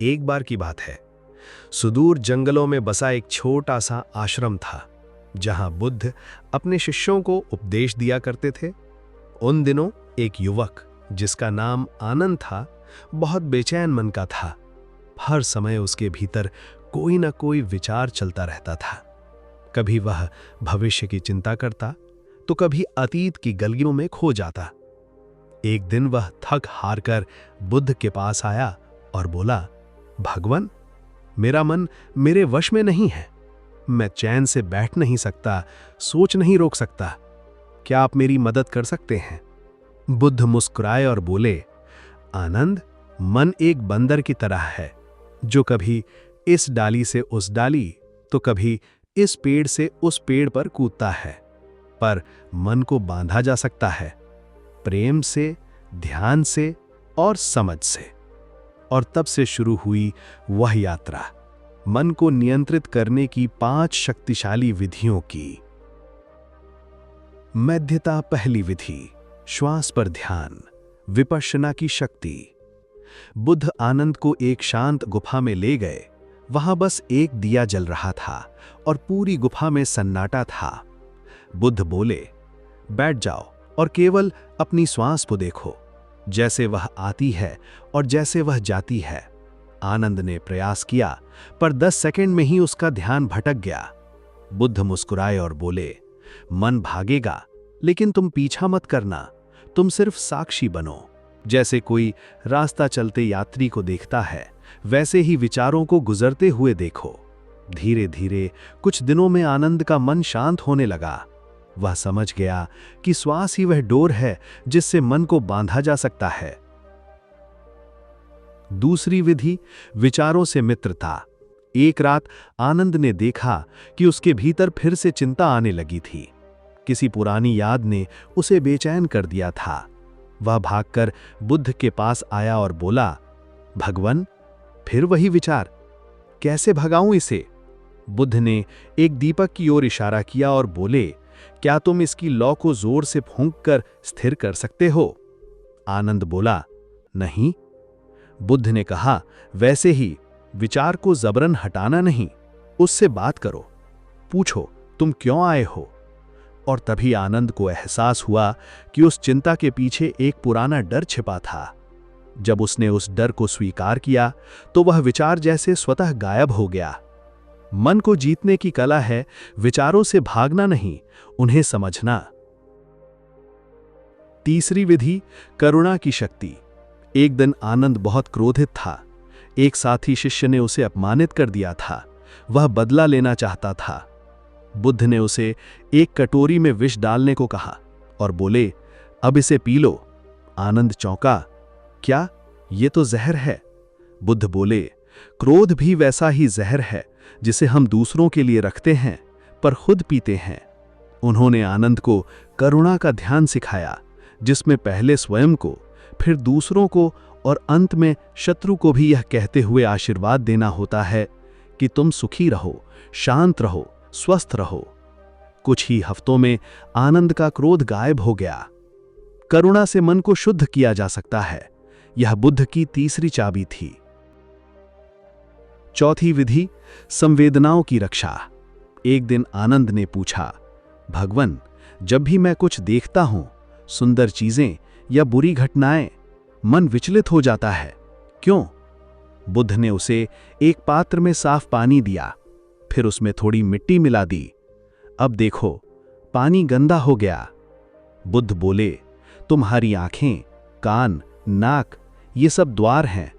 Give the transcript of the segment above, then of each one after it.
एक बार की बात है, सुदूर जंगलों में बसा एक छोटा सा आश्रम था, जहां बुद्ध अपने शिष्यों को उपदेश दिया करते थे। उन दिनों एक युवक, जिसका नाम आनंद था, बहुत बेचैन मन का था। हर समय उसके भीतर कोई न कोई विचार चलता रहता था। कभी वह भविष्य की चिंता करता, तो कभी अतीत की गलियों में खो जाता। एक दिन वह थक हार कर बुद्ध के पास आया और बोला, भगवान, मेरा मन मेरे वश में नहीं है। मैं चैन से बैठ नहीं सकता, सोच नहीं रोक सकता। क्या आप मेरी मदद कर सकते हैं? बुद्ध मुस्कुराए और बोले, आनंद, मन एक बंदर की तरह है, जो कभी इस डाली से उस डाली तो कभी इस पेड़ से उस पेड़ पर कूदता है। पर मन को बांधा जा सकता है, प्रेम से, ध्यान से और समझ से। और तब से शुरू हुई वह यात्रा, मन को नियंत्रित करने की 5 शक्तिशाली विधियों की। मध्यता पहली विधि, श्वास पर ध्यान, विपश्यना की शक्ति। बुद्ध आनंद को एक शांत गुफा में ले गए। वहां बस एक दिया जल रहा था और पूरी गुफा में सन्नाटा था। बुद्ध बोले, बैठ जाओ और केवल अपनी श्वास को देखो, जैसे वह आती है और जैसे वह जाती है। आनंद ने प्रयास किया, पर 10 सेकंड में ही उसका ध्यान भटक गया। बुद्ध मुस्कुराए और बोले, मन भागेगा, लेकिन तुम पीछा मत करना, तुम सिर्फ साक्षी बनो। जैसे कोई रास्ता चलते यात्री को देखता है, वैसे ही विचारों को गुजरते हुए देखो। धीरे धीरे कुछ दिनों में आनंद का मन शांत होने लगा। वह समझ गया कि श्वास ही वह डोर है जिससे मन को बांधा जा सकता है। दूसरी विधि, विचारों से मित्रता। एक रात आनंद ने देखा कि उसके भीतर फिर से चिंता आने लगी थी। किसी पुरानी याद ने उसे बेचैन कर दिया था। वह भागकर बुद्ध के पास आया और बोला, भगवान, फिर वही विचार, कैसे भगाऊं इसे? बुद्ध ने एक दीपक की ओर इशारा किया और बोले, क्या तुम इसकी लौ को जोर से फूंककर स्थिर कर सकते हो? आनंद बोला, नहीं। बुद्ध ने कहा, वैसे ही विचार को जबरन हटाना नहीं, उससे बात करो, पूछो तुम क्यों आए हो। और तभी आनंद को एहसास हुआ कि उस चिंता के पीछे एक पुराना डर छिपा था। जब उसने उस डर को स्वीकार किया, तो वह विचार जैसे स्वतः गायब हो गया। मन को जीतने की कला है विचारों से भागना नहीं, उन्हें समझना। तीसरी विधि, करुणा की शक्ति। एक दिन आनंद बहुत क्रोधित था। एक साथी शिष्य ने उसे अपमानित कर दिया था। वह बदला लेना चाहता था। बुद्ध ने उसे एक कटोरी में विष डालने को कहा और बोले, अब इसे पी लो। आनंद चौंका, क्या? ये तो जहर है। बुद्ध बोले, क्रोध भी वैसा ही जहर है जिसे हम दूसरों के लिए रखते हैं पर खुद पीते हैं। उन्होंने आनंद को करुणा का ध्यान सिखाया, जिसमें पहले स्वयं को, फिर दूसरों को और अंत में शत्रु को भी यह कहते हुए आशीर्वाद देना होता है कि तुम सुखी रहो, शांत रहो, स्वस्थ रहो। कुछ ही हफ्तों में आनंद का क्रोध गायब हो गया। करुणा से मन को शुद्ध किया जा सकता है। यह बुद्ध की तीसरी चाबी थी। चौथी विधि, संवेदनाओं की रक्षा। एक दिन आनंद ने पूछा, भगवान, जब भी मैं कुछ देखता हूं, सुंदर चीजें या बुरी घटनाएं, मन विचलित हो जाता है, क्यों? बुद्ध ने उसे एक पात्र में साफ पानी दिया, फिर उसमें थोड़ी मिट्टी मिला दी। अब देखो, पानी गंदा हो गया। बुद्ध बोले, तुम्हारी आंखें, कान, नाक, ये सब द्वार हैं।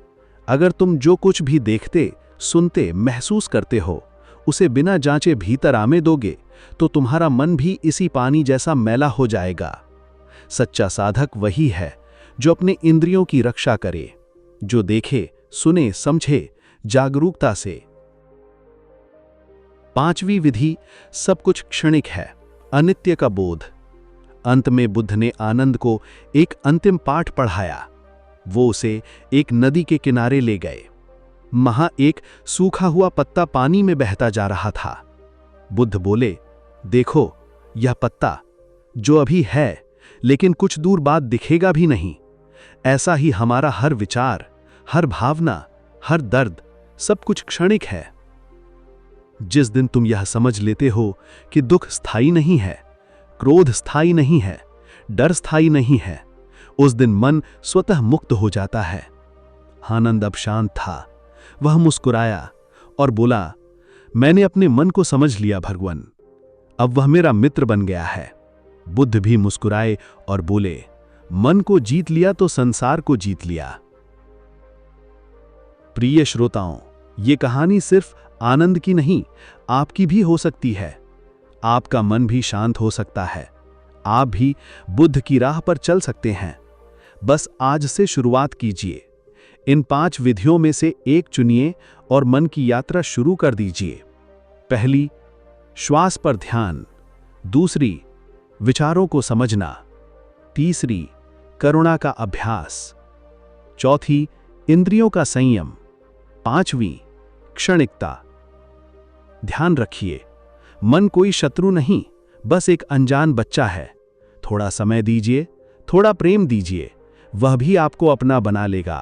अगर तुम जो कुछ भी देखते, सुनते, महसूस करते हो, उसे बिना जांचे भीतर आने दोगे, तो तुम्हारा मन भी इसी पानी जैसा मैला हो जाएगा। सच्चा साधक वही है जो अपने इंद्रियों की रक्षा करे, जो देखे, सुने, समझे, जागरूकता से। पांचवी विधि, सब कुछ क्षणिक है, अनित्य का बोध। अंत में बुद्ध ने आनंद को एक अंतिम पाठ पढ़ाया। वो उसे एक नदी के किनारे ले गए। वहां एक सूखा हुआ पत्ता पानी में बहता जा रहा था। बुद्ध बोले, देखो, यह पत्ता जो अभी है, लेकिन कुछ दूर बाद दिखेगा भी नहीं। ऐसा ही हमारा हर विचार, हर भावना, हर दर्द, सब कुछ क्षणिक है। जिस दिन तुम यह समझ लेते हो कि दुख स्थायी नहीं है, क्रोध स्थायी नहीं है, डर स्थायी नहीं है, उस दिन मन स्वतः मुक्त हो जाता है। आनंद अब शांत था। वह मुस्कुराया और बोला, मैंने अपने मन को समझ लिया भगवान, अब वह मेरा मित्र बन गया है। बुद्ध भी मुस्कुराए और बोले, मन को जीत लिया तो संसार को जीत लिया। प्रिय श्रोताओं, ये कहानी सिर्फ आनंद की नहीं, आपकी भी हो सकती है। आपका मन भी शांत हो सकता है। आप भी बुद्ध की राह पर चल सकते हैं। बस आज से शुरुआत कीजिए। इन 5 विधियों में से एक चुनिए और मन की यात्रा शुरू कर दीजिए। पहली, श्वास पर ध्यान। दूसरी, विचारों को समझना। तीसरी, करुणा का अभ्यास। चौथी, इंद्रियों का संयम। पांचवी, क्षणिकता। ध्यान रखिए, मन कोई शत्रु नहीं, बस एक अनजान बच्चा है। थोड़ा समय दीजिए, थोड़ा प्रेम दीजिए, वह भी आपको अपना बना लेगा।